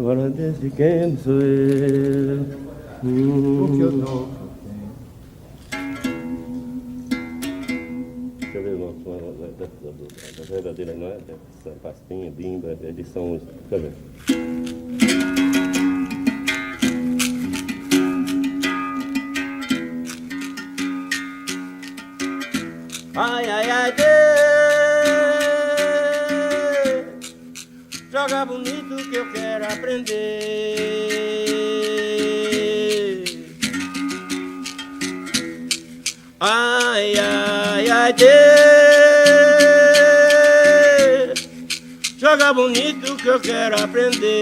agora desde quem sou eu. O que eu dou. Deixa eu ver o nome da verdadeira, não é? Dessa pastinha, bimba, edição. Deixa eu ver. Ai, ai, ai, Deus, joga bonito que eu quero aprender. Ai, ai, ai, Deus, joga bonito que eu quero aprender.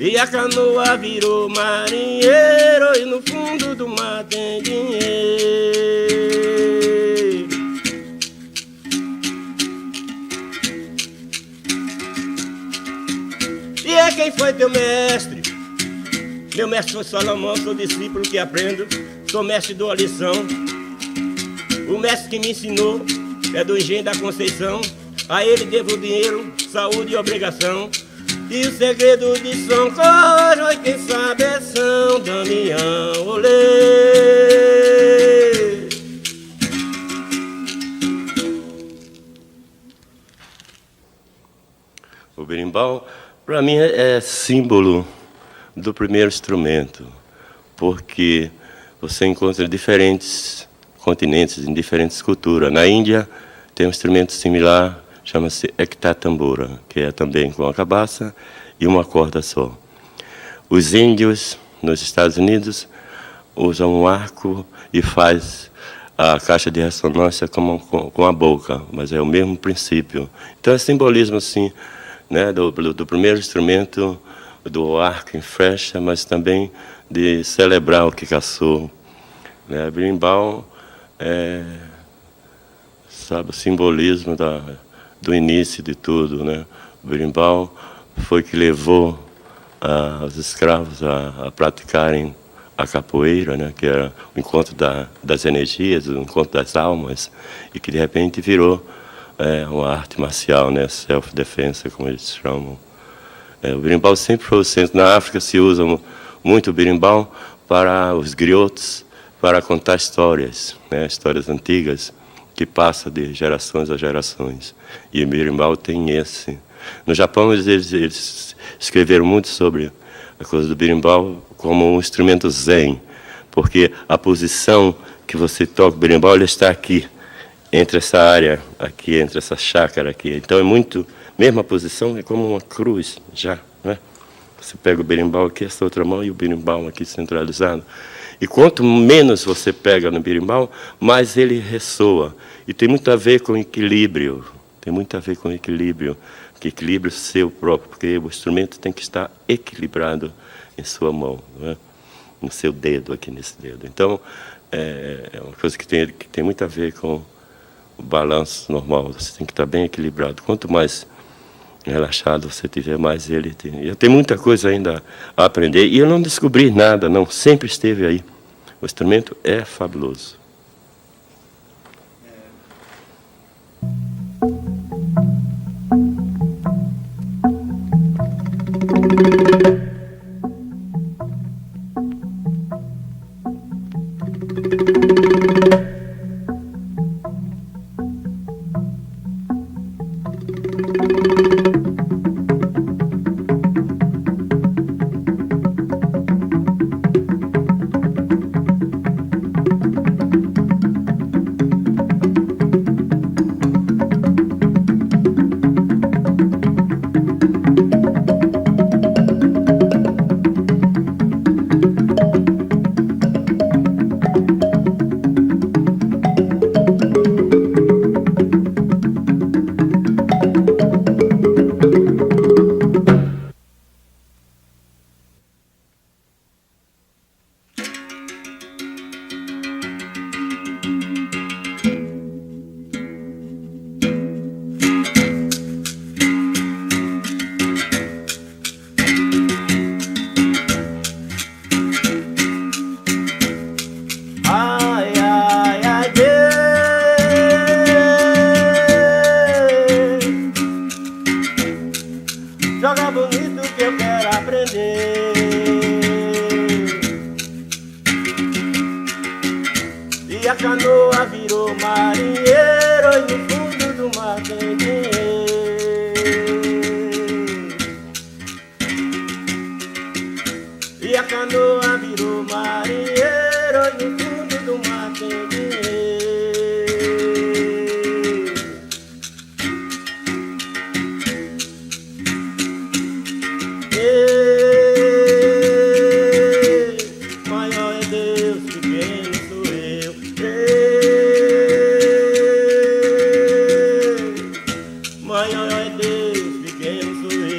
E a canoa virou marinheiro e no fundo do mar tem dinheiro. E é quem foi teu mestre? Meu mestre foi Salomão, sou discípulo que aprendo, sou mestre de uma lição. O mestre que me ensinou é do Engenho da Conceição, a ele devo dinheiro, saúde e obrigação. E o segredo de São Cosme, quem sabe é São Damião, olê. O berimbau, para mim, é símbolo do primeiro instrumento, porque você encontra diferentes continentes, em diferentes culturas. Na Índia tem um instrumento similar, chama-se Ekta Tambura, que é também com a cabaça e uma corda só. Os índios, nos Estados Unidos, usam um arco e faz a caixa de ressonância com a boca, mas é o mesmo princípio. Então é simbolismo, assim, né, do primeiro instrumento, do arco em flecha, mas também de celebrar o que caçou. Né? Berimbau é, sabe, o simbolismo do início de tudo, né? O berimbau foi que levou os escravos a praticarem a capoeira, né? Que era o encontro das energias, o encontro das almas, e que de repente virou uma arte marcial, né? Self-defense, como eles chamam. O berimbau sempre foi o centro. Na África se usa muito o berimbau para os griots, para contar histórias, né? Histórias antigas, que passa de gerações a gerações. E o berimbau tem esse. No Japão, eles escreveram muito sobre a coisa do berimbau como um instrumento zen, porque a posição que você toca o berimbau, ele está aqui, entre essa área aqui, entre essa chácara aqui. Então é muito, mesma posição, é como uma cruz já, né? Você pega o berimbau aqui, essa outra mão, e o berimbau aqui centralizado. E quanto menos você pega no berimbau, mais ele ressoa. E tem muito a ver com equilíbrio. Tem muito a ver com equilíbrio. Que equilíbrio seu próprio, porque o instrumento tem que estar equilibrado em sua mão, né? No seu dedo, aqui nesse dedo. Então, é uma coisa que tem muito a ver com o balanço normal. Você tem que estar bem equilibrado. Quanto mais relaxado você tiver, mais ele tem. Eu tenho muita coisa ainda a aprender. E eu não descobri nada, não. Sempre esteve aí. O instrumento é fabuloso. E a canoa virou marinheiro e no fundo do mar tem dinheiro. E a canoa virou marinheiro e no fundo do mar tem dinheiro. Maior é Deus, pequeno sou eu. Maior é Deus, pequeno sou eu.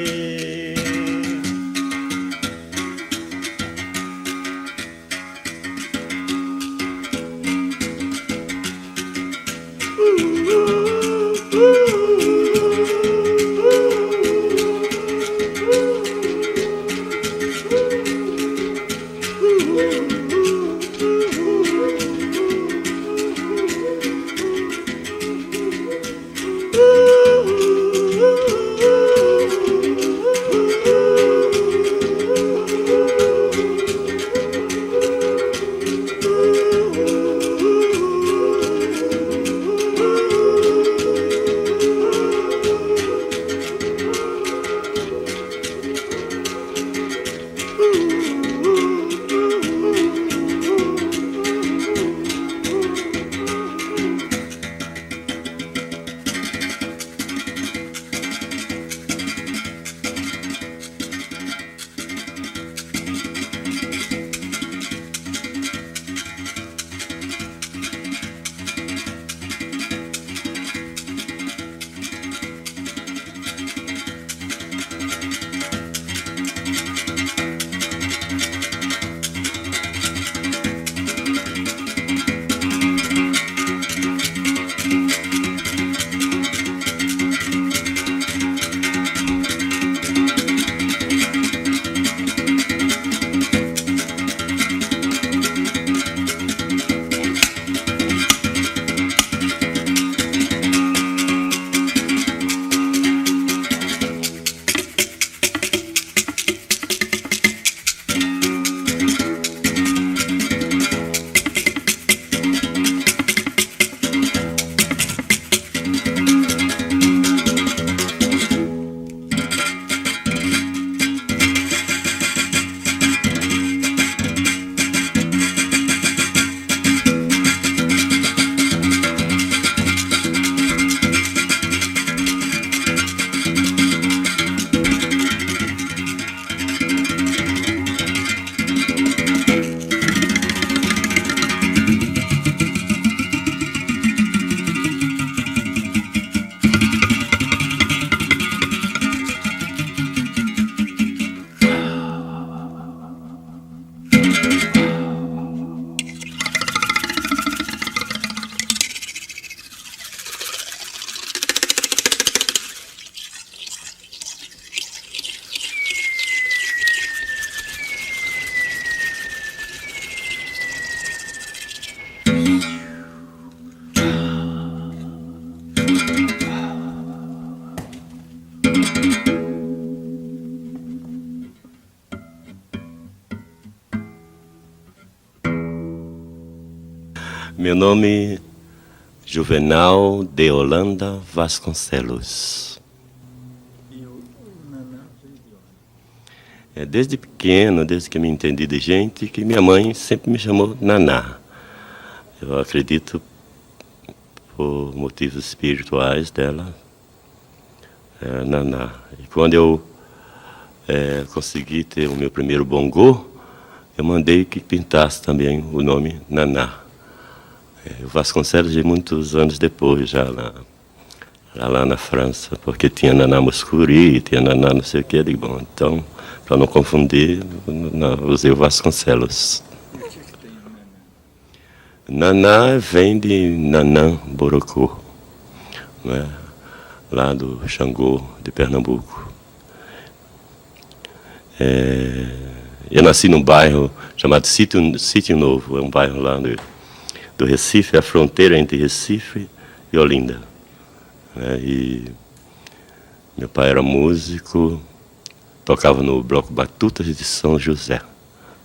Meu nome é Juvenal de Holanda Vasconcelos. Desde pequeno, desde que me entendi de gente, que minha mãe sempre me chamou Naná. Eu acredito, por motivos espirituais dela, Naná. E quando eu consegui ter o meu primeiro bongô, eu mandei que pintasse também o nome Naná. O Vasconcelos de muitos anos depois, já lá na França, porque tinha Naná Mouskouri, tinha Naná não sei o que, eu digo, bom, então, para não confundir, usei o Vasconcelos. Naná vem de Nanã Borocô, né? Lá do Xangô, de Pernambuco. Eu nasci num bairro chamado Sítio Novo, é um bairro lá do Recife, a fronteira entre Recife e Olinda. E meu pai era músico, tocava no Bloco Batutas de São José,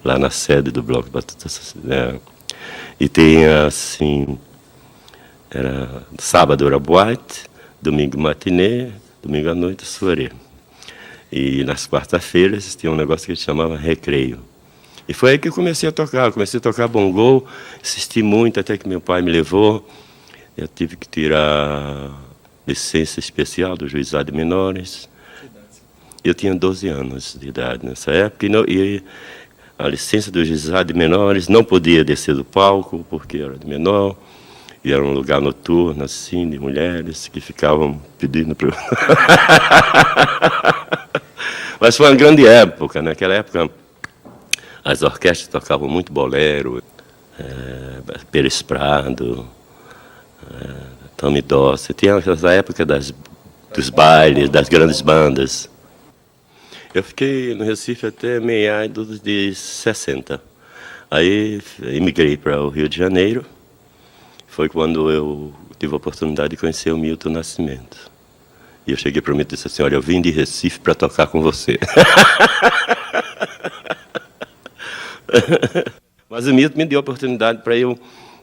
lá na sede do Bloco Batutas. E tem assim, era sábado era boate, domingo matinê, domingo à noite soirée. E nas quartas-feiras tinha um negócio que a gente chamava recreio. E foi aí que eu comecei a tocar bongô, assisti muito até que meu pai me levou. Eu tive que tirar licença especial do juizado de menores. Eu tinha 12 anos de idade nessa época e a licença do juizado de menores não podia descer do palco porque era de menor. E era um lugar noturno, assim, de mulheres que ficavam pedindo para eu... Mas foi uma grande época. Naquela época, as orquestras tocavam muito bolero, Pérez Prado, Tommy Dorsey. Tinha essa época dos bailes, das grandes bandas. Eu fiquei no Recife até meados de 60. Aí emigrei para o Rio de Janeiro. Foi quando eu tive a oportunidade de conhecer o Milton Nascimento. E eu cheguei para o Milton e disse assim, olha, eu vim de Recife para tocar com você. Mas o Milton me deu a oportunidade para eu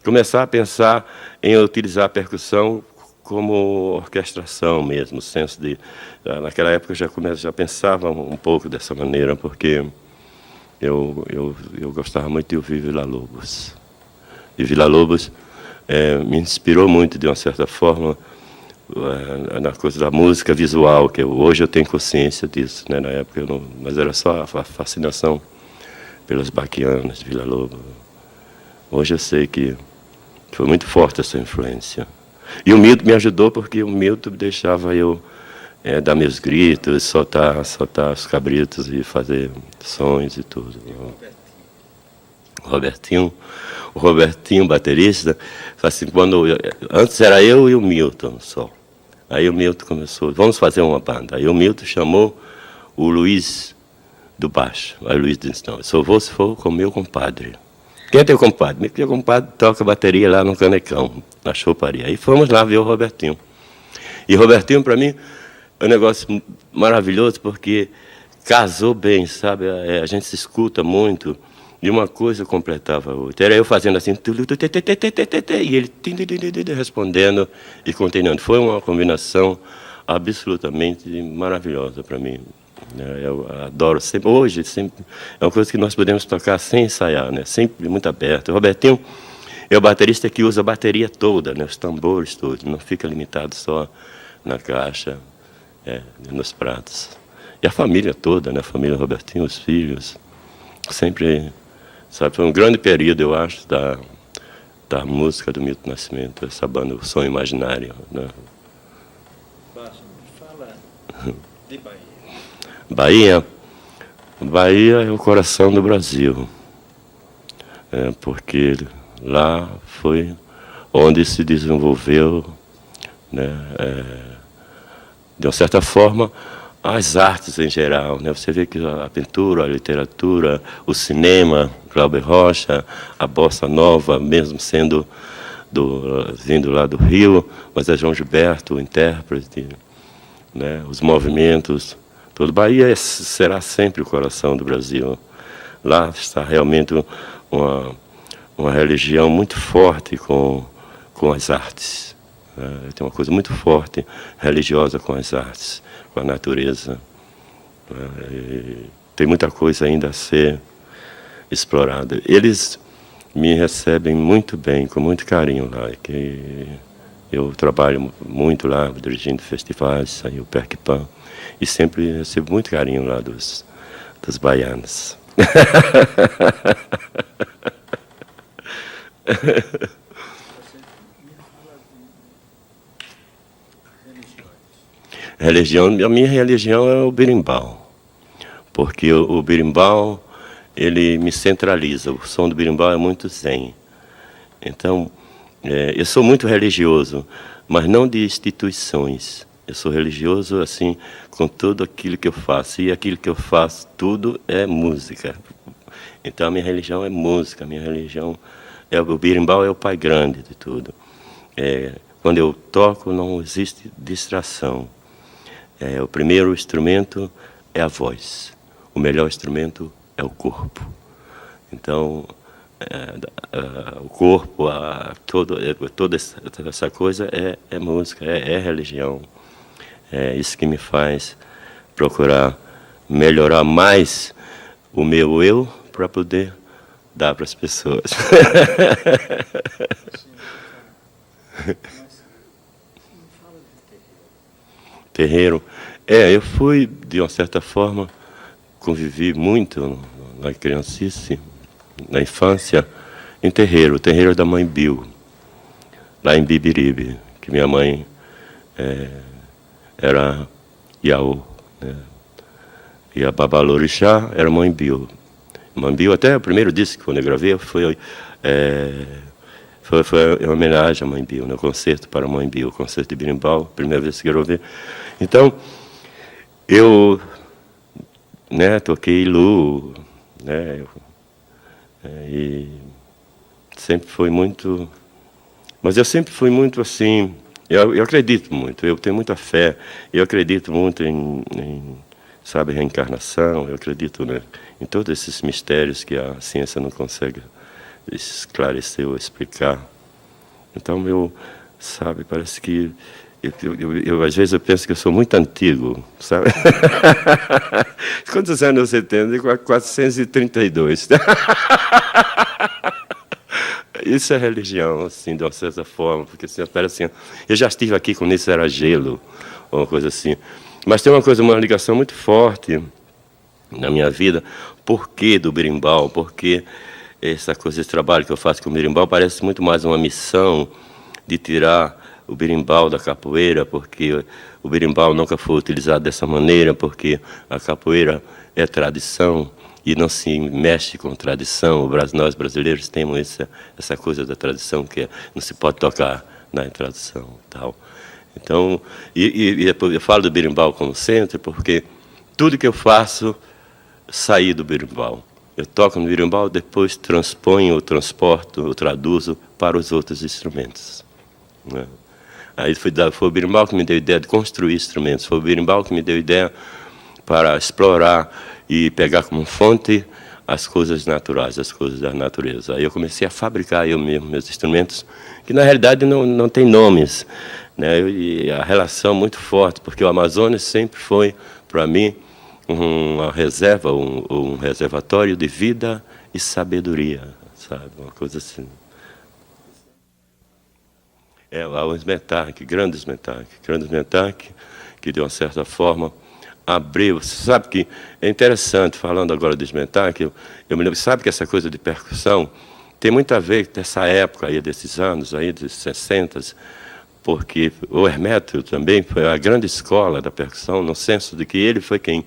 começar a pensar em utilizar a percussão como orquestração mesmo, o senso de... Naquela época eu já pensava um pouco dessa maneira, porque eu gostava muito de ouvir Villa-Lobos. E Villa-Lobos me inspirou muito, de uma certa forma, na coisa da música visual, que hoje eu tenho consciência disso, né? Na época eu não, mas era só a fascinação pelas baquianas, Villa-Lobos. Hoje eu sei que foi muito forte essa influência. E o Milton me ajudou porque o Milton deixava eu dar meus gritos, soltar os cabritos e fazer sons e tudo. O Robertinho, baterista, assim, antes era eu e o Milton só. Aí o Milton começou, vamos fazer uma banda. Aí o Milton chamou o Luiz do baixo. Aí o Luiz disse, não, só vou se for com o meu compadre. Quem é teu compadre? Meu compadre toca bateria lá no Canecão, na choparia. Aí fomos lá ver o Robertinho. E o Robertinho, para mim, é um negócio maravilhoso, porque casou bem, sabe? A gente se escuta muito, e uma coisa completava a outra. Era eu fazendo assim, e ele respondendo e continuando. Foi uma combinação absolutamente maravilhosa para mim. Eu adoro sempre, hoje sempre, é uma coisa que nós podemos tocar sem ensaiar, né? Sempre muito aberto. O Robertinho é o baterista que usa a bateria toda, né? Os tambores todos, não fica limitado só na caixa, nos pratos. E a família toda, né? A família Robertinho, os filhos, sempre, sabe, foi um grande período, eu acho, da música do Milton Nascimento, essa banda, o Som Imaginário, né? Fala de Bahia. Bahia é o coração do Brasil, porque lá foi onde se desenvolveu, né, de uma certa forma, as artes em geral, né? Você vê que a pintura, a literatura, o cinema, Glauber Rocha, a bossa nova, mesmo sendo vindo lá do Rio, mas é João Gilberto, o intérprete, né? Os movimentos. Todo Bahia será sempre o coração do Brasil. Lá está realmente uma religião muito forte com as artes. Tem uma coisa muito forte religiosa com as artes, com a natureza. Tem muita coisa ainda a ser explorada. Eles me recebem muito bem, com muito carinho lá. Que eu trabalho muito lá, dirigindo festivais, aí o Percpan. E sempre recebo muito carinho lá dos baianos. Religião, a minha religião é o berimbau. Porque o berimbau, ele me centraliza. O som do berimbau é muito zen. Então, eu sou muito religioso, mas não de instituições. Eu sou religioso, assim, com tudo aquilo que eu faço. E aquilo que eu faço, tudo é música. Então, a minha religião é música. A minha religião o berimbau é o pai grande de tudo. Quando eu toco, não existe distração. O primeiro instrumento é a voz. O melhor instrumento é o corpo. Então, o corpo, toda essa coisa é música, é religião. É isso que me faz procurar melhorar mais o meu eu para poder dar para as pessoas. Terreiro. Eu fui, de uma certa forma, convivi muito na criancice, na infância, em terreiro, o terreiro da mãe Bill, lá em Bibiribe, que minha mãe era Iaô, né? E a Babalorixá era mãe Bill. Mãe Bill, até o primeiro disco que eu gravei foi em homenagem à mãe Bill, né? O concerto para a mãe Bill, o concerto de berimbau, primeira vez que eu gravei. Então, eu, né, toquei Lu, né, e sempre foi muito... Mas eu sempre fui muito assim... Eu acredito muito, eu tenho muita fé, eu acredito muito em sabe, reencarnação, eu acredito, né, em todos esses mistérios que a ciência não consegue esclarecer ou explicar. Então, sabe, parece que... às vezes eu penso que eu sou muito antigo, sabe? Quantos anos você tem? 432. Isso é religião, assim, de uma certa forma, porque assim, parece assim, eu já estive aqui quando isso era gelo, ou uma coisa assim. Mas tem uma ligação muito forte na minha vida. Por que do berimbau? Porque essa coisa, esse trabalho que eu faço com o berimbau parece muito mais uma missão de tirar o berimbau da capoeira, porque o berimbau nunca foi utilizado dessa maneira, porque a capoeira é tradição e não se mexe com tradição. Nós brasileiros temos essa coisa da tradição que não se pode tocar na tradição, tal. Então, eu falo do berimbau como centro porque tudo que eu faço sai do berimbau. Eu toco no berimbau, depois transponho, transporto, traduzo para os outros instrumentos, né? Aí foi o berimbau que me deu a ideia de construir instrumentos, foi o berimbau que me deu a ideia para explorar e pegar como fonte as coisas naturais, as coisas da natureza. Aí eu comecei a fabricar eu mesmo meus instrumentos, que na realidade não tem nomes, né? E a relação muito forte, porque o Amazonas sempre foi, para mim, uma reserva, um reservatório de vida e sabedoria, sabe? Uma coisa assim. Lá os Metak, grandes Metak, que de uma certa forma abriu. Você sabe que é interessante, falando agora dos Metak, eu me lembro, sabe que essa coisa de percussão tem muito a ver com essa época aí, desses anos, aí, dos 60, porque o Hermeto também foi a grande escola da percussão, no senso de que ele foi quem,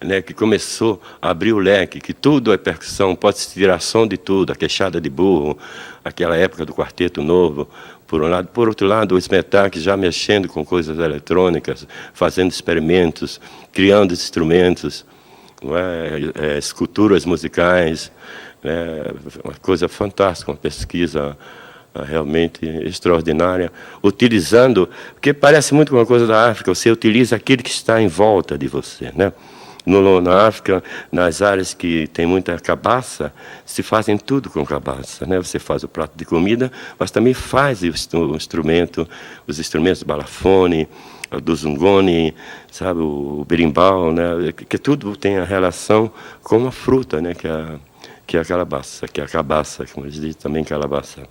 né, que começou a abrir o leque, que tudo é percussão, pode-se tirar som de tudo, a queixada de burro, aquela época do Quarteto Novo, por um lado. Por outro lado, o Smetak já mexendo com coisas eletrônicas, fazendo experimentos, criando instrumentos, não é? Esculturas musicais, né? Uma coisa fantástica, uma pesquisa realmente extraordinária, utilizando, porque parece muito uma coisa da África, você utiliza aquilo que está em volta de você, né? Na África, nas áreas que tem muita cabaça, se fazem tudo com cabaça, né? Você faz o prato de comida, mas também faz o instrumento, os instrumentos do balafone, do zungone, sabe, o berimbau, né? Que tudo tem a relação com a fruta, né? Que é a calabaça, como eles dizem também, calabaça.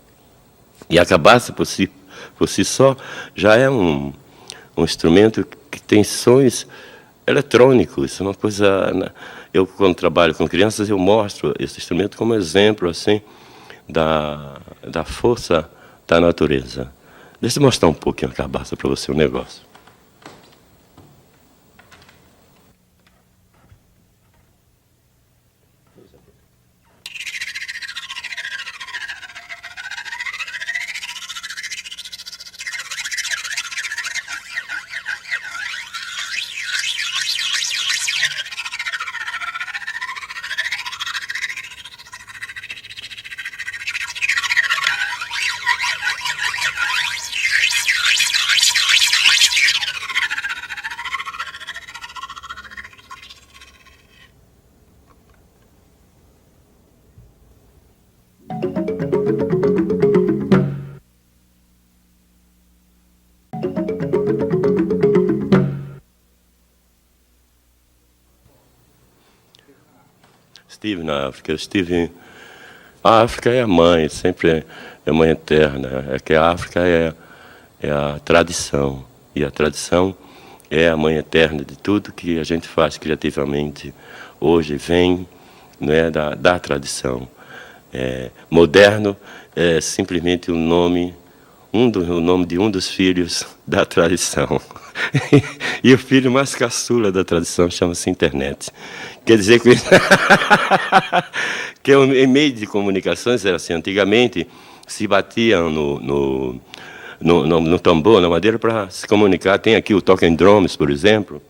E a cabaça, por si só, já é um instrumento que tem sons eletrônicos. Isso é uma coisa... Eu, quando trabalho com crianças, eu mostro esse instrumento como exemplo assim, da força da natureza. Deixa eu mostrar um pouquinho a cabaça para você, um negócio. estive na África. A África é a mãe, sempre é a mãe eterna. É que a África é a tradição. E a tradição é a mãe eterna de tudo que a gente faz criativamente. Hoje vem, né, da tradição. Moderno é simplesmente o nome de um dos filhos da tradição. E o filho mais caçula da tradição chama-se internet. Quer dizer que, que o meio de comunicações era assim, antigamente se batiam no tambor, na madeira, para se comunicar. Tem aqui o talking drums, por exemplo,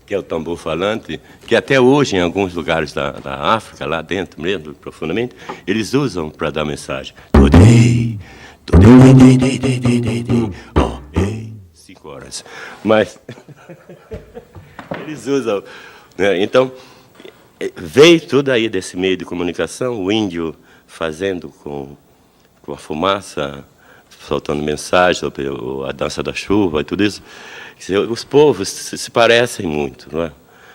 que é o tambor falante, que até hoje, em alguns lugares da África, lá dentro mesmo, profundamente, eles usam para dar mensagem. Today, 5 horas. Mas eles usam. Né? Então, veio tudo aí desse meio de comunicação, o índio fazendo com a fumaça, soltando mensagem, a dança da chuva e tudo isso. Os povos se parecem muito, não é?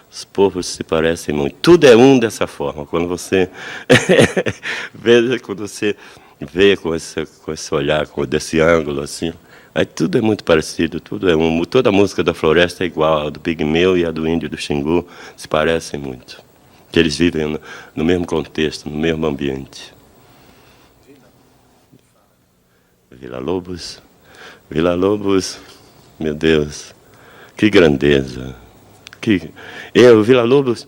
Os povos se parecem muito. Tudo é um dessa forma. Quando você vê com esse olhar, desse ângulo assim, aí tudo é muito parecido, tudo é um. Toda a música da floresta é igual, a do pigmeu e a do índio do Xingu se parecem muito. Que eles vivem no mesmo contexto, no mesmo ambiente. Villa-Lobos, meu Deus, que grandeza. O Villa-Lobos,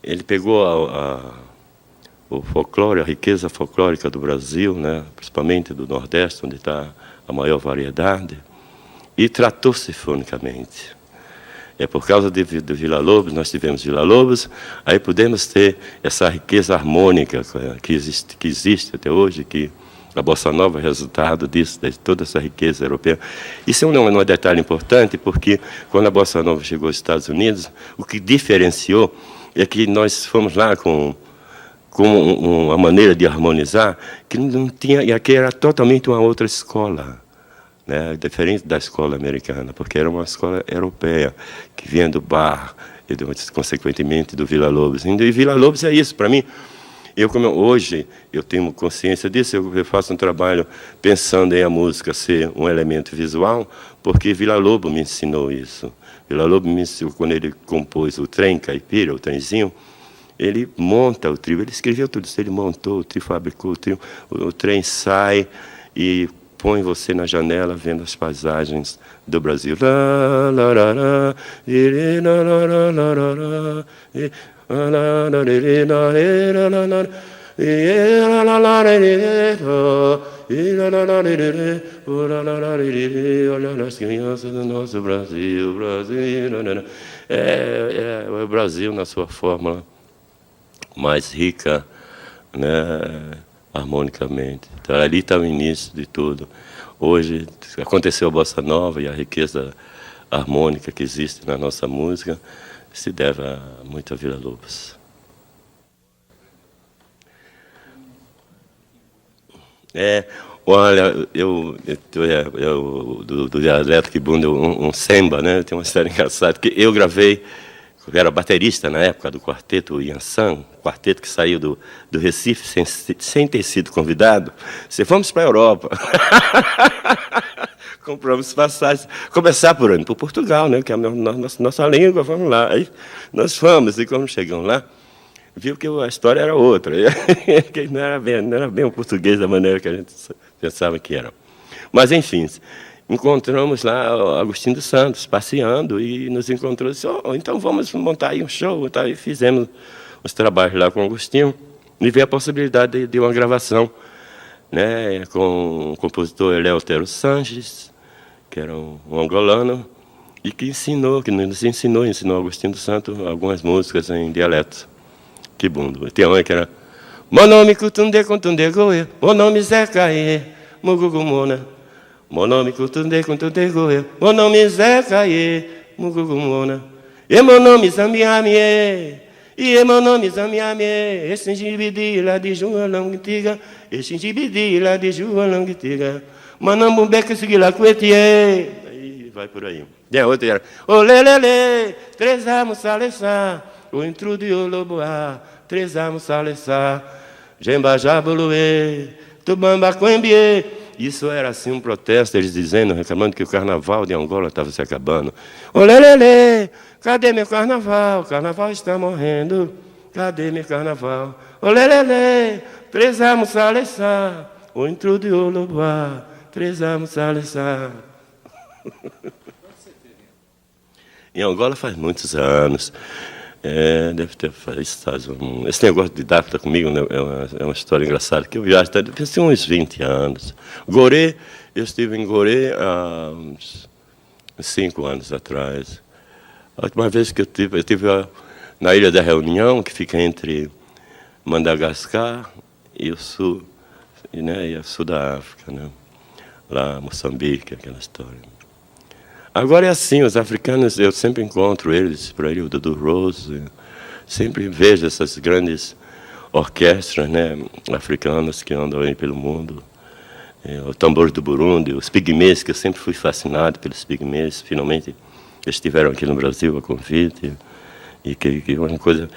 ele pegou o folclore, a riqueza folclórica do Brasil, né, principalmente do Nordeste, onde está a maior variedade, e tratou sinfonicamente. Por causa do Villa-Lobos, nós tivemos Villa-Lobos, aí podemos ter essa riqueza harmônica que existe até hoje, que a Bossa Nova é resultado disso, de toda essa riqueza europeia. Isso é um detalhe importante, porque quando a Bossa Nova chegou aos Estados Unidos, o que diferenciou é que nós fomos lá com uma maneira de harmonizar que não tinha, e aqui era totalmente uma outra escola, né, diferente da escola americana, porque era uma escola europeia, que vinha do Bach, e consequentemente do Villa-Lobos. E Villa-Lobos é isso, para mim. Hoje eu tenho consciência disso, eu faço um trabalho pensando em a música ser um elemento visual, porque Villa-Lobos me ensinou isso. Villa-Lobos me ensinou, quando ele compôs o trem caipira, o trenzinho, ele monta o trio, ele escreveu tudo isso, ele montou o trio, fabricou o trio, o trem sai e põe você na janela vendo as paisagens do Brasil. Olha as crianças do nosso Brasil, o Brasil na sua forma mais rica, né, harmonicamente. Então, ali está o início de tudo. Hoje aconteceu a Bossa Nova e a riqueza harmônica que existe na nossa música se deve muito a Villa-Lobos. Olha, do dialeto Kibunda, um samba, né? Tem uma história engraçada, que eu gravei, eu era baterista na época do quarteto Yansan, quarteto que saiu do Recife sem ter sido convidado. Fomos para a Europa. Compramos passagens. Começar por onde? Por Portugal, né? Que é a nossa língua, vamos lá. Aí nós fomos, e quando chegamos lá, viu que a história era outra. Que não era bem o português da maneira que a gente pensava que era. Mas, enfim, encontramos lá Agostinho dos Santos passeando e nos encontrou e disse, então vamos montar aí um show. E fizemos os trabalhos lá com o Agostinho e veio a possibilidade de uma gravação, né, com o compositor Eleutério Sanches, que era um angolano, e que nos ensinou Agostinho dos Santos algumas músicas em dialeto. Que bundo. Tem uma que era meu nome Kutunde Kuntunde Goe, meu nome Zé Caê, Mugugumona. Meu nome Kutunde Kuntunde Goe, meu nome Zé Caê, Mugugumona. E meu nome Zambiamie, e meu nome Zambiamie, esse lá de João Languitiga, esse lá de João Languitiga. Manambumbeca seguila cuetie. Aí vai por aí. E a outra era olelele, três amos salesa. o intrude o loboá, três amos salessá, jembajabuluê, tubamba quembie. Isso era assim um protesto, eles dizendo, reclamando que o carnaval de Angola estava se acabando. Olelele, cadê meu carnaval? O carnaval está morrendo. Cadê meu carnaval? Olelele, três amos salessá, o intrude o loboá, três amos salessá. Em Angola faz muitos anos. Deve ter esse negócio de data comigo, né, é uma história engraçada, que eu viajo, deve ter uns 20 anos. Gorée, eu estive em Gorée há uns 5 anos atrás. A última vez que eu estive na Ilha da Reunião, que fica entre Madagascar e o sul, né, e o sul da África, né, lá Moçambique, aquela história. Agora é assim, os africanos, eu sempre encontro eles por aí, o Dudu Rose, sempre vejo essas grandes orquestras, né, africanas que andam aí pelo mundo. O tambor do Burundi, os pigmês, que eu sempre fui fascinado pelos pigmês, finalmente estiveram aqui no Brasil a convite. E que uma coisa.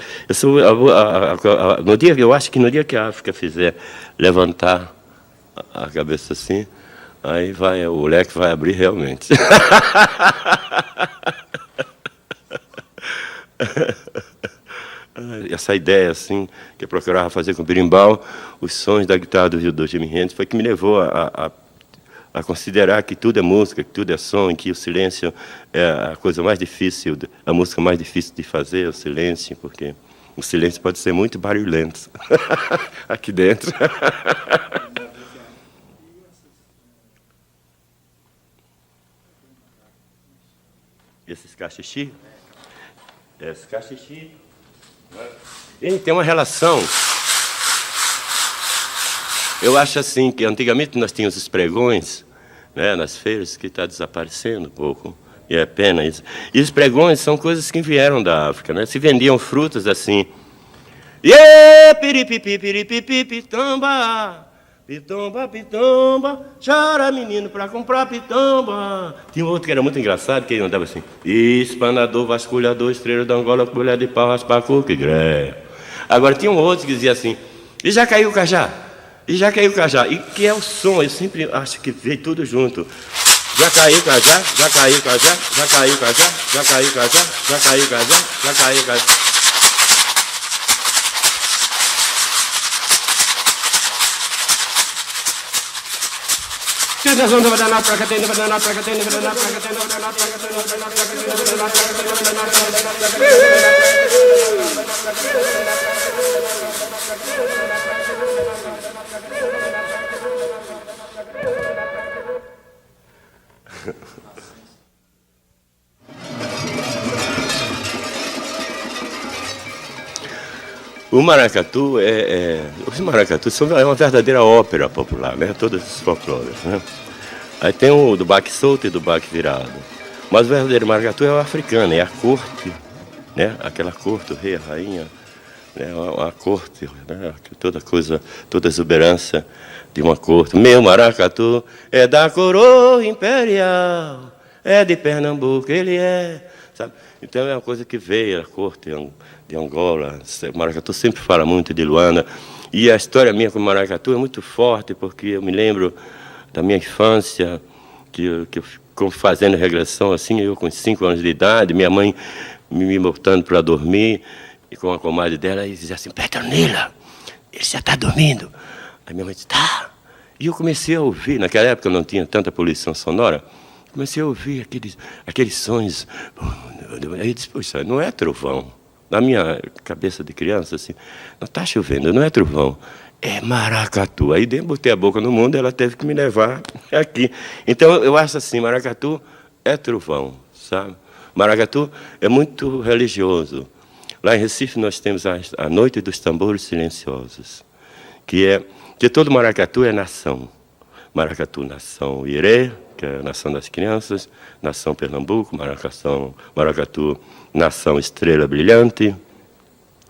Eu acho que no dia que a África fizer levantar a cabeça assim, aí o leque vai abrir realmente. Essa ideia assim que eu procurava fazer com o berimbau, os sons da guitarra do Jimi Hendrix, foi que me levou a considerar que tudo é música, que tudo é som, que o silêncio é a coisa mais difícil, a música mais difícil de fazer, o silêncio, porque o silêncio pode ser muito barulhento aqui dentro. Esses cachixi? Esse cachixi. Ele tem uma relação. Eu acho assim que antigamente nós tínhamos os pregões, né, nas feiras, que está desaparecendo um pouco. E é pena isso. E os pregões são coisas que vieram da África, né? Se vendiam frutas assim. Piripipi, piripipi, pitamba. Pitomba, pitomba, chora menino pra comprar pitomba. Tinha um outro que era muito engraçado, que ele andava assim: espanador, vasculhador, estrela da Angola, colher de pau, raspacu, que gré. Agora tinha um outro que dizia assim: e já caiu o cajá? E já caiu o cajá? E que é o som, eu sempre acho que veio tudo junto. Já caiu o cajá, já caiu o cajá, já caiu o cajá, já caiu o cajá, já caiu o cajá, já caiu o cajá. O maracatu os maracatus são uma verdadeira ópera popular, né? Todos os folclores, né? Aí tem o do baque solto e do baque virado. Mas o verdadeiro maracatu é o africano, é a corte, né? Aquela corte, o rei, a rainha, né? A corte, né? Toda coisa, toda exuberância de uma corte. Meu maracatu é da coroa imperial, é de Pernambuco, ele é, sabe? Então é uma coisa que veio da corte de Angola. O maracatu sempre fala muito de Luanda. E a história minha com o maracatu é muito forte, porque eu me lembro da minha infância, que eu fazendo regressão assim, eu com 5 anos de idade, minha mãe me botando para dormir, e com a comadre dela, e dizia assim: Petronila, ele já está dormindo. Aí minha mãe disse: tá. E eu comecei a ouvir, naquela época não tinha tanta poluição sonora, comecei a ouvir aqueles sons. Aí eu disse: poxa, não é trovão. Na minha cabeça de criança, assim, não está chovendo, não é trovão, é maracatu. Aí botei a boca no mundo, ela teve que me levar aqui. Então eu acho assim, maracatu é trovão, sabe? Maracatu é muito religioso. Lá em Recife nós temos a Noite dos Tambores Silenciosos, que todo maracatu é nação. Maracatu, nação Irê, que é a nação das crianças, nação Pernambuco, maracatu, nação Estrela Brilhante,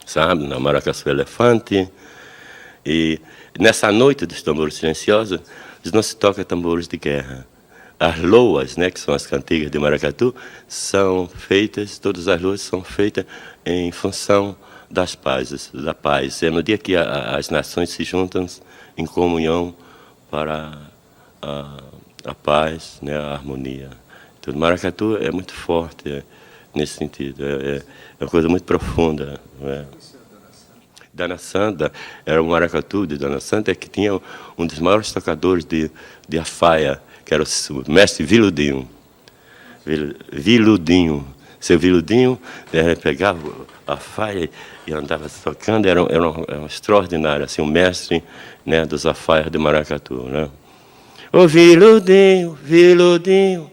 sabe? Na maracatu Elefante. E nessa Noite dos Tambores Silenciosos, não se toca tambores de guerra. as loas, né, que são as cantigas de maracatu, são feitas, todas as loas são feitas em função das pazes, da paz. É no dia que as nações se juntam em comunhão para a paz, né, a harmonia. Então, o maracatu é muito forte nesse sentido, é uma coisa muito profunda. Né? Dana Santa, era o maracatu de Dana Santa, que tinha um dos maiores tocadores de afaia, que era o mestre Viludinho. Viludinho. Seu Viludinho pegava a faia e andava tocando, era um extraordinário, assim, um mestre, né, dos afaias de maracatu. Né? Ô Viludinho, Viludinho,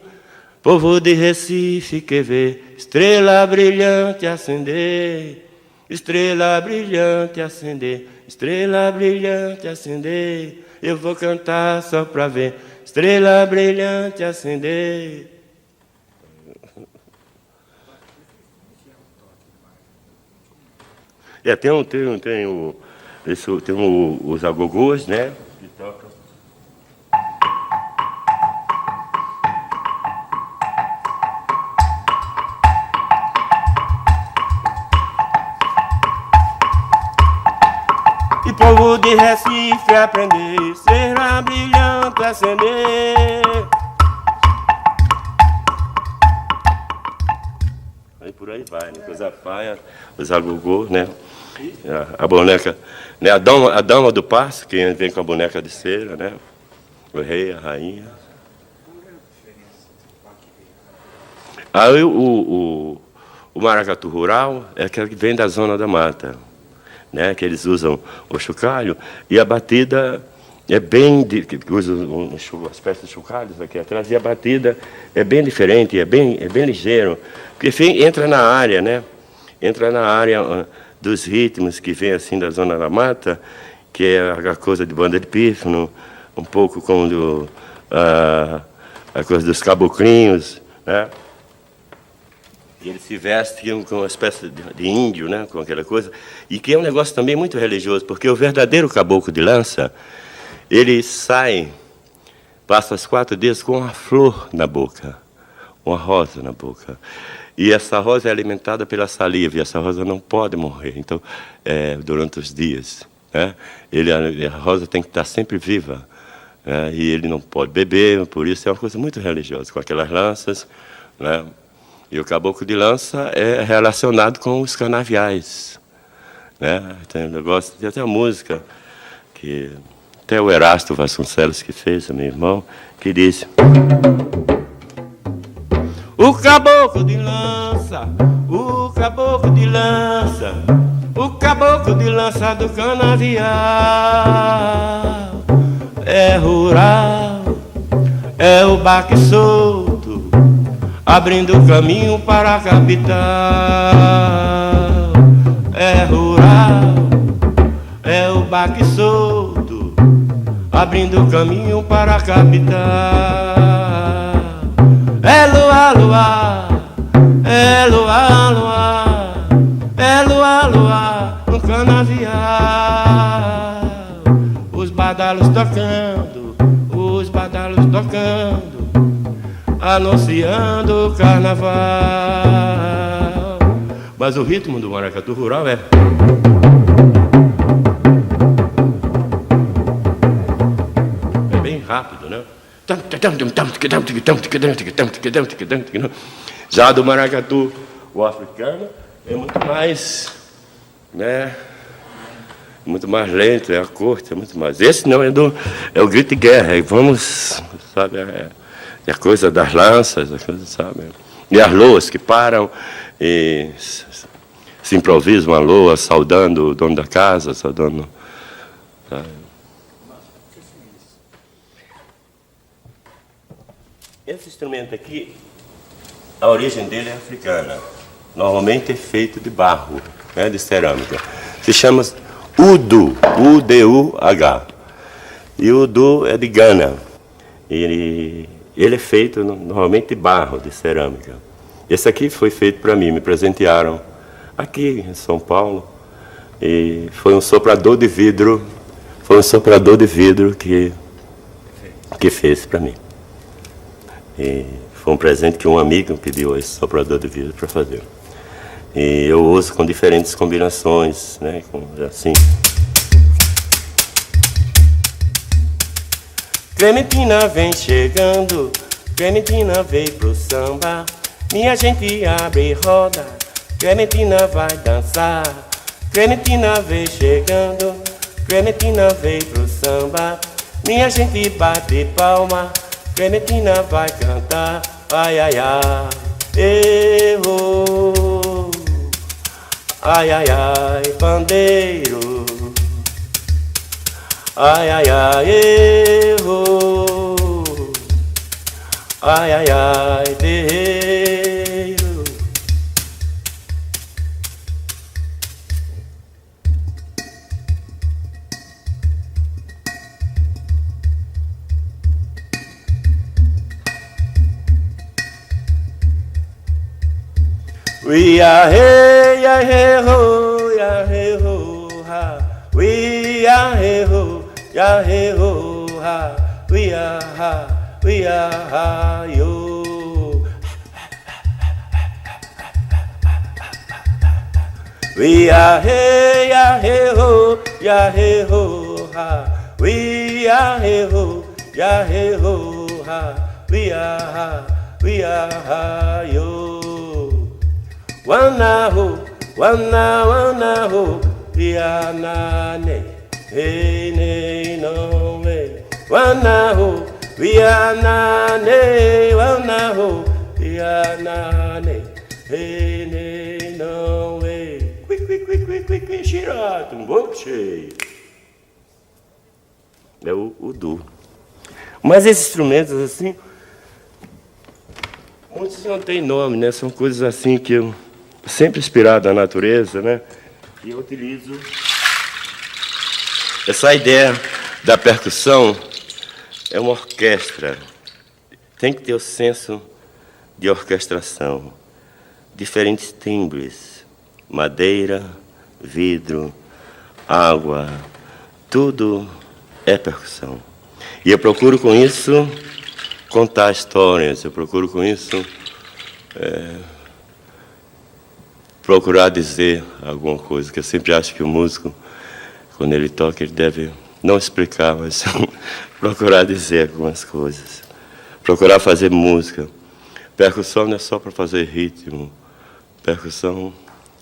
povo de Recife que vê estrela brilhante acender, estrela brilhante acender, estrela brilhante acender. Eu vou cantar só pra ver estrela brilhante acender. Tem os agogôs, né? Que tocam. E povo de Recife aprender, estrela brilhante acender. Aí por aí vai, né? Com os afaias, os agogôs, né? A boneca, né? A dama do passo, que vem com a boneca de cera, né? O rei, a rainha. Aí o maracatu rural é aquele que vem da zona da mata, né? Que eles usam o chocalho e a batida é bem, que usa uma espécie de chocalhos aqui atrás, e a batida é bem diferente, é bem ligeiro, porque entra na área, né? Entra na área dos ritmos que vem assim da zona da mata, que é a coisa de banda de pífano, um pouco como a coisa dos caboclinhos, né? E ele se veste com uma espécie de índio, né? Com aquela coisa, e que é um negócio também muito religioso, porque o verdadeiro caboclo de lança, ele sai, passa os 4 dias com uma flor na boca, uma rosa na boca. E essa rosa é alimentada pela saliva, e essa rosa não pode morrer, então, durante os dias. Né? A rosa tem que estar sempre viva, né? E ele não pode beber, por isso é uma coisa muito religiosa, com aquelas lanças. Né? E o caboclo de lança é relacionado com os canaviais. Né? Tem um negócio, tem até uma música, que até o Erasto Vasconcelos que fez, meu irmão, que diz... O caboclo de lança, o caboclo de lança, o caboclo de lança do canavial. É rural, é o baque solto, abrindo caminho para a capital. É rural, é o baque solto, abrindo caminho para a capital. É luar, luar, é luar, luar, é luar, luar no canavial. Os badalos tocando, anunciando o carnaval. Mas o ritmo do maracatu rural é... bem rápido, né? Já do maracatu, o africano, é muito mais, né? Muito mais lento, é a corte, é muito mais. Esse não é o grito de guerra, vamos, sabe, é a coisa das lanças, a coisa, sabe? E as loas que param e se improvisam a loa, saudando o dono da casa, saudando, sabe? Esse instrumento aqui, a origem dele é africana. Normalmente é feito de barro, né, de cerâmica. Se chama Udu, U-D-U-H. E o Udu é de Gana. Ele é feito normalmente de barro, de cerâmica. Esse aqui foi feito para mim, me presentearam aqui em São Paulo. E foi um soprador de vidro, que fez para mim. E foi um presente que um amigo pediu a esse soprador de vidro para fazer. E eu uso com diferentes combinações, né? Assim. Clementina vem chegando, Clementina veio pro samba. Minha gente abre roda, Clementina vai dançar. Clementina vem chegando, Clementina veio pro samba. Minha gente bate palma, Clementina vai cantar. Ai, ai, ai, errou. Ai, ai, ai, pandeiro. Ai, ai, ai, errou. Ai, ai, ai, terreiro. We are hey, ya hey ho, ya hey ho ha. We are hey ho, ya hey ho ha. We are ha yo. We are hey, ya hey ho, ya hey ho ha. We are hey ho, ya hey ho ha. We are ha yo. Wana ho, wana ho, vianane, hey ne no way. Wana ho, vianane, wana ho, vianane, hey ne no way. Quick, shirato, boche. É o du. Mas esses instrumentos assim, muitos não têm nome, né? São coisas assim que eu sempre inspirado na natureza, né? E eu utilizo essa ideia da percussão. É uma orquestra. Tem que ter o senso de orquestração. Diferentes timbres, madeira, vidro, água, tudo é percussão. E eu procuro com isso contar histórias, eu procuro com isso procurar dizer alguma coisa, que eu sempre acho que o músico, quando ele toca, ele deve não explicar, mas procurar dizer algumas coisas, procurar fazer música. Percussão não é só para fazer ritmo, percussão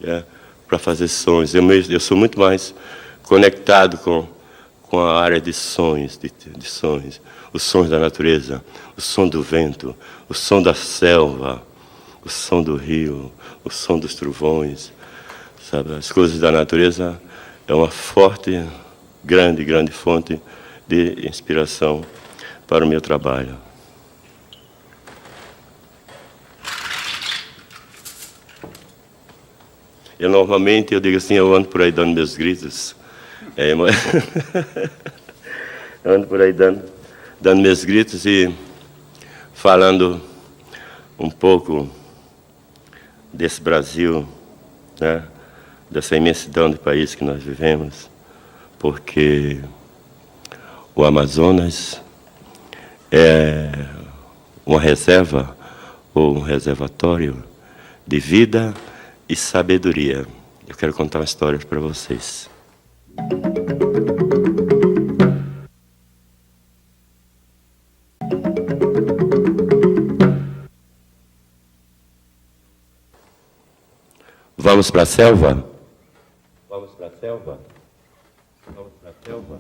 é para fazer sons. Eu sou muito mais conectado com a área de sons, de sons, os sons da natureza, o som do vento, o som da selva, o som do rio, o som dos trovões, sabe? As coisas da natureza é uma forte, grande fonte de inspiração para o meu trabalho. Normalmente eu digo assim, eu ando por aí dando meus gritos. Eu ando por aí dando meus gritos e falando um pouco desse Brasil, né? Dessa imensidão de país que nós vivemos, porque o Amazonas é uma reserva ou um reservatório de vida e sabedoria. Eu quero contar uma história para vocês. Vamos para a selva? Vamos para a selva? Vamos para a selva?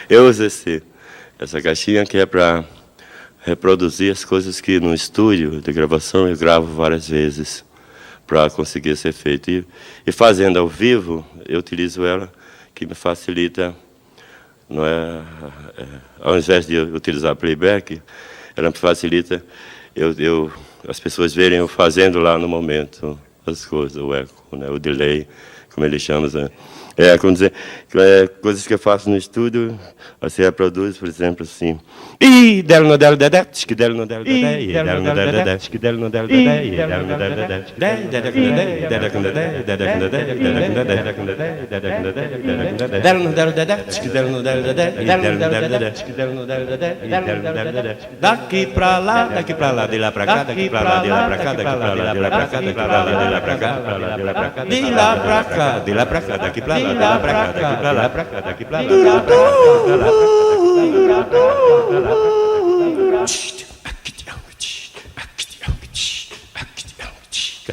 Eu uso essa caixinha que é para reproduzir as coisas que no estúdio de gravação eu gravo várias vezes para conseguir ser feito. E fazendo ao vivo, eu utilizo ela, que me facilita, não é, ao invés de eu utilizar playback, ela me facilita as pessoas verem eu fazendo lá no momento as coisas, o eco, né, o delay, como ele chama, né? Como dizer, coisas que eu faço no estúdio, você reproduz, por exemplo, assim. E del no del dedé, que del no del dedé, e del no del dedé, que del no del dedé, e del no del dedé, del no del dedé, que del no del dedé, e del no del dedé, que del no del dedé, daqui pra lá, de lá pra cá, daqui pra lá, de lá pra cá, daqui pra lá, de lá pra cá, daqui pra lá, de lá pra cá, de lá pra cá, de lá pra cá, de lá pra cá, daqui pra lá. De lá pra cá, daqui pra lá, pra cá, daqui pra lá, de lá pra cá, de lá pra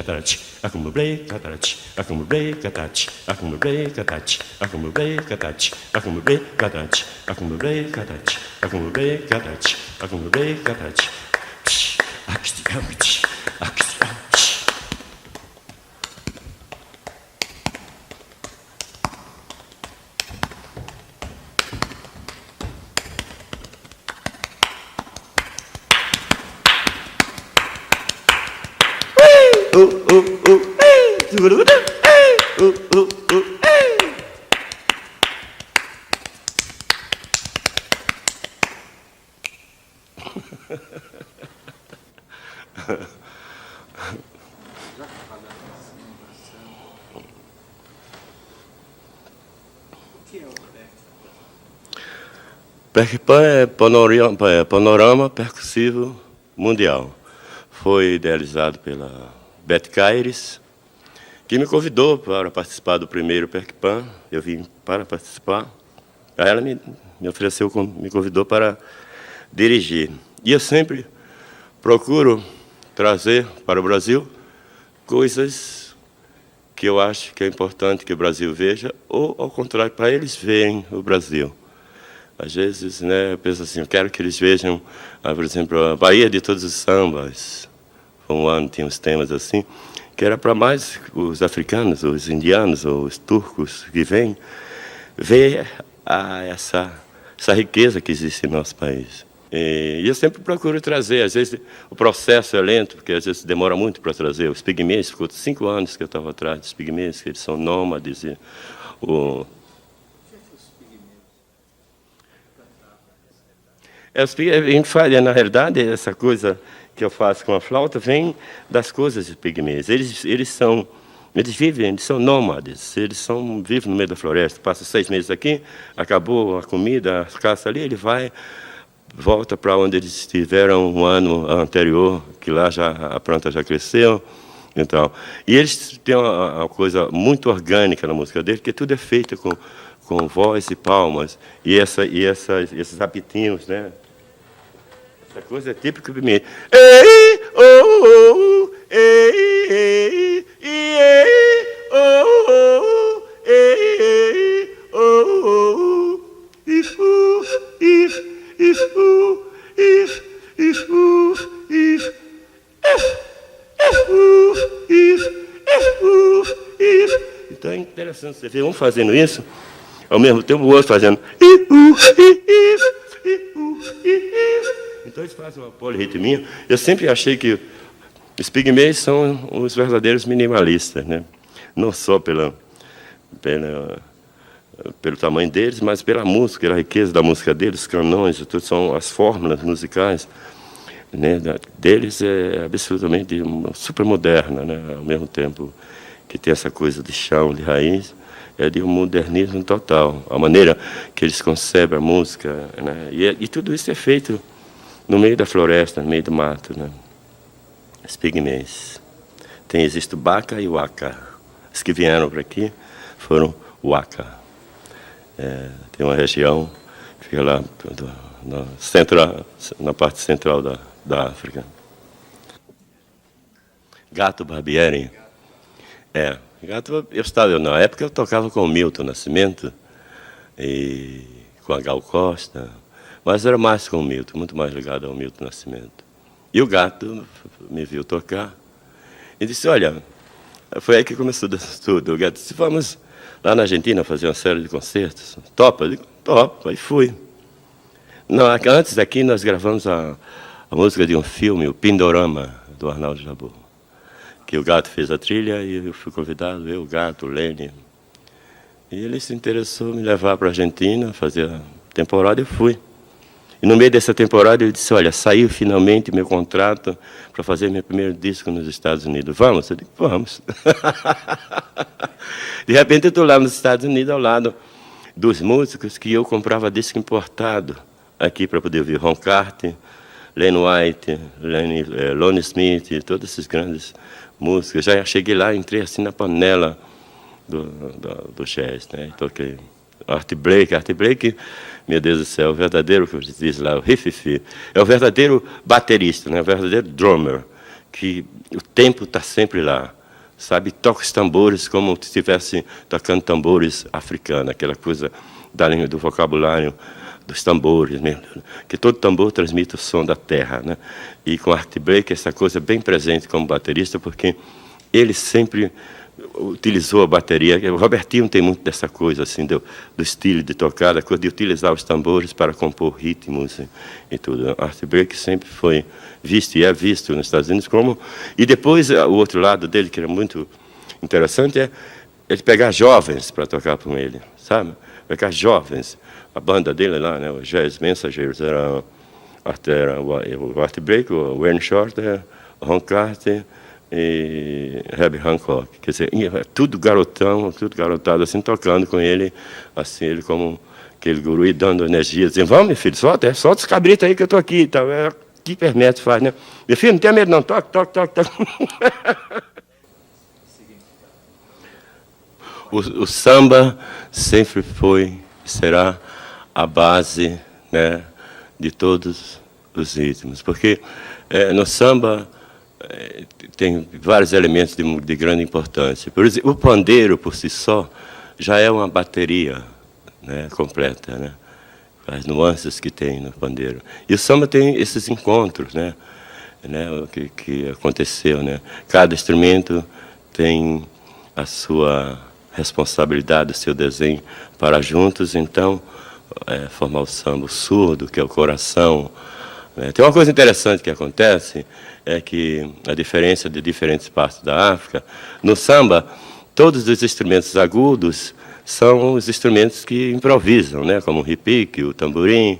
cá, acumulei, catati, acumulei, catati, acumulei, catati, acumulei, catati, acumulei, catati, acumulei, catati, acumulei, catati, acumulei, catati, Percpan é panorama percussivo mundial. Foi idealizado pela Beth Caires, que me convidou para participar do primeiro Percpan. Eu vim para participar. Aí ela me ofereceu, me convidou para dirigir. E eu sempre procuro trazer para o Brasil coisas que eu acho que é importante que o Brasil veja, ou, ao contrário, para eles verem o Brasil. Às vezes, né, eu penso assim, eu quero que eles vejam, por exemplo, a Bahia de Todos os Sambas. Um ano tinha uns temas assim, que era para mais os africanos, os indianos, ou os turcos que vêm, ver essa riqueza que existe no nosso país. E eu sempre procuro trazer, às vezes o processo é lento, porque às vezes demora muito para trazer. Os pigmeus, ficou 5 anos que eu estava atrás dos pigmeus, que eles são nômades. A gente faz, na realidade, essa coisa que eu faço com a flauta vem das coisas dos pigmeus. Eles vivem, eles são nômades, vivem no meio da floresta, passa 6 meses aqui, acabou a comida, a caça ali, ele volta para onde eles estiveram um ano anterior, que lá a planta já cresceu. Então, e eles têm uma coisa muito orgânica na música deles, porque tudo é feito com voz e palmas, e esses apitinhos, né? Essa coisa é típica de mim. Ei, oh, oh, ei, ei, oh, ei, oh, if, if, então é interessante você ver um fazendo isso, ao mesmo tempo o outro fazendo. Então eles fazem uma polirritmia. Eu sempre achei que os pigmeus são os verdadeiros minimalistas, né? Não só pelo tamanho deles, mas pela música, pela riqueza da música deles, os canões, tudo são as fórmulas musicais, né, deles é absolutamente super moderna, né, ao mesmo tempo que tem essa coisa de chão, de raiz, é de um modernismo total. A maneira que eles concebem a música, né, e tudo isso é feito no meio da floresta, no meio do mato, né. Os pigmeus. Existe o Baka e o Waka. Os que vieram para aqui foram Waka. Tem uma região que fica lá na parte central da África. Gato Barbieri. Na época eu tocava com o Milton Nascimento e com a Gal Costa, mas era mais com o Milton, muito mais ligado ao Milton Nascimento. E o Gato me viu tocar e disse, olha, foi aí que começou tudo. O Gato disse, vamos lá na Argentina fazer uma série de concertos. Topa? Eu digo, topa, aí fui. Não, antes daqui nós gravamos a música de um filme, o Pindorama, do Arnaldo Jabbour, que o Gato fez a trilha e eu fui convidado, eu, o Gato, o Lene. E ele se interessou em me levar para a Argentina, fazer a temporada, e eu fui. E no meio dessa temporada ele disse, olha, saiu finalmente meu contrato para fazer meu primeiro disco nos Estados Unidos. Vamos? Eu digo, vamos. De repente eu estou lá nos Estados Unidos, ao lado dos músicos que eu comprava disco importado aqui para poder ouvir. Ron Carter, Len White, Lonnie Smith, todos esses grandes músicos. Já cheguei lá, entrei assim na panela do jazz, né? Toquei Art Blake, meu Deus do céu, o verdadeiro, que diz lá, o riff, é o verdadeiro baterista, né? O verdadeiro drummer, que o tempo está sempre lá, sabe? Toca os tambores como se estivesse tocando tambores africanos, aquela coisa da língua, do vocabulário dos tambores, mesmo, que todo tambor transmite o som da terra, né? E com Art Blake, essa coisa bem presente como baterista, porque ele sempre utilizou a bateria. O Robertinho tem muito dessa coisa, assim, do estilo de tocar, da coisa de utilizar os tambores para compor ritmos e tudo. Art Blake sempre foi visto e é visto nos Estados Unidos como... E depois, o outro lado dele, que era muito interessante, é ele pegar jovens para tocar com ele, sabe? Pegar jovens. A banda dele lá, né, o Jazz Messengers, era o Art Blake, o Wayne Shorter, o Ron Carter e Herbie Hancock. Quer dizer, tudo garotado, assim, tocando com ele, assim, ele como aquele guru e dando energia, dizendo, vamos, meu filho, solta os cabritos aí que eu estou aqui. Então, que permite faz, né? Meu filho, não tenha medo não, toque. O samba sempre foi, será a base, né, de todos os ritmos, porque no samba tem vários elementos de grande importância. Por exemplo, o pandeiro por si só já é uma bateria, né, completa, né, as nuances que tem no pandeiro. E o samba tem esses encontros, né, o que aconteceu, né. Cada instrumento tem a sua responsabilidade, o seu desenho para juntos, então formar o samba, o surdo, que é o coração. Tem uma coisa interessante que acontece, é que a diferença de diferentes partes da África, no samba, todos os instrumentos agudos são os instrumentos que improvisam, né? Como o repique, o tamborim,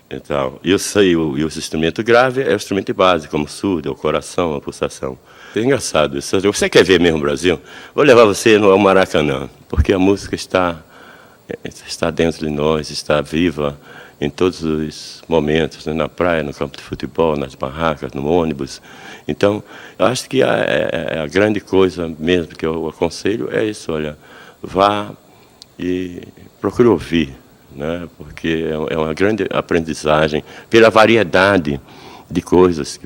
Então, eu sei, e os instrumentos graves é o instrumento de base, como o surdo, o coração, a pulsação. É engraçado isso. Você quer ver mesmo o Brasil? Vou levar você ao Maracanã, porque a música está dentro de nós, está viva em todos os momentos, né? Na praia, no campo de futebol, nas barracas, no ônibus. Então, eu acho que a grande coisa mesmo que eu aconselho é isso, olha, vá e procure ouvir, né? Porque é uma grande aprendizagem pela variedade de coisas,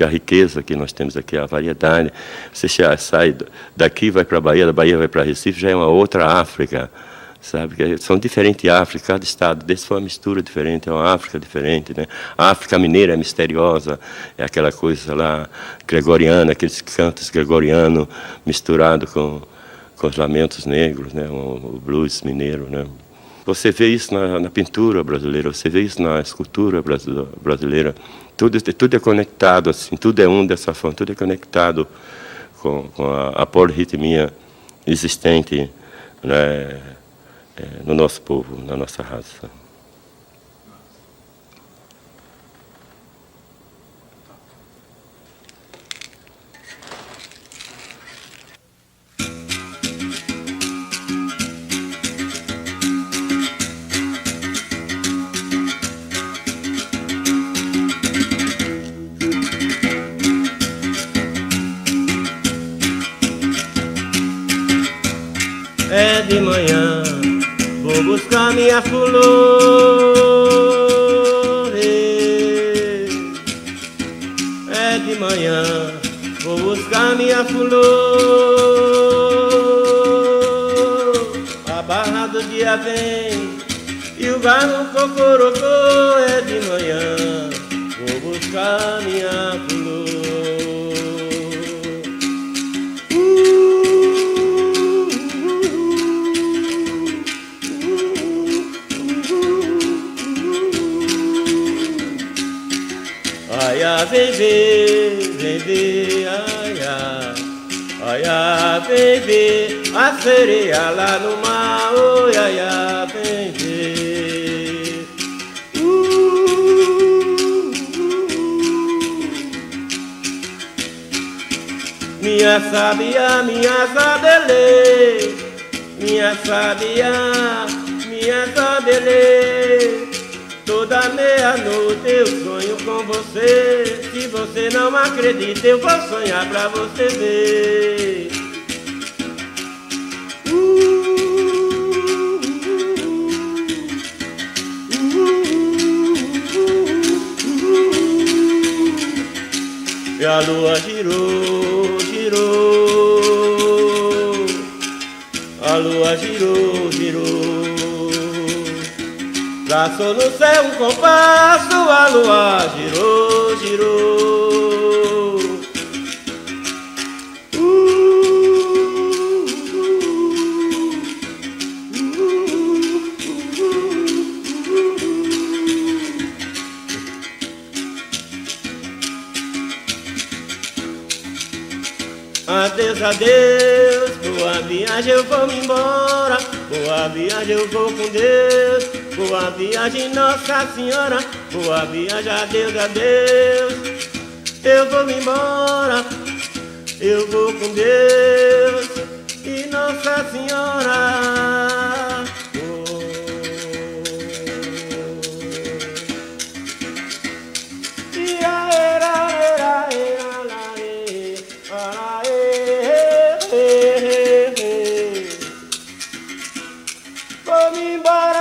a riqueza que nós temos aqui, a variedade. Você sai daqui, vai para a Bahia, da Bahia vai para Recife, já é uma outra África, sabe? São diferentes Áfricas, cada estado desse foi uma mistura diferente, é uma África diferente, né? A África mineira é misteriosa, é aquela coisa lá gregoriana, aqueles cantos gregorianos misturados com os lamentos negros, né? O blues mineiro, né? Você vê isso na pintura brasileira, você vê isso na escultura brasileira. Tudo é conectado, assim, tudo é um dessa forma, tudo é conectado com a polirritmia existente, né, no nosso povo, na nossa raça. É de manhã, vou buscar minha flor. É de manhã, vou buscar minha flor. A barra do dia vem e o galo cocorocô. É de manhã, vou buscar minha flor. Ai, vem ver, ai, vem ver a sereia lá no mar, oi, ai, vem ver. Minha sabia, minha sabelê, minha sabia, minha sabelê. Toda meia-noite eu sonho com você. Se você não acredita, eu vou sonhar pra você ver. E a lua girou, girou. A lua girou, girou. Traçou no céu um compasso, a lua girou, girou. Adeus, adeus, boa viagem, eu vou me embora. Boa viagem, eu vou com Deus. Boa viagem, Nossa Senhora. Boa viagem, adeus, adeus. Eu vou me embora. Eu vou com Deus e Nossa Senhora. Vou me embora.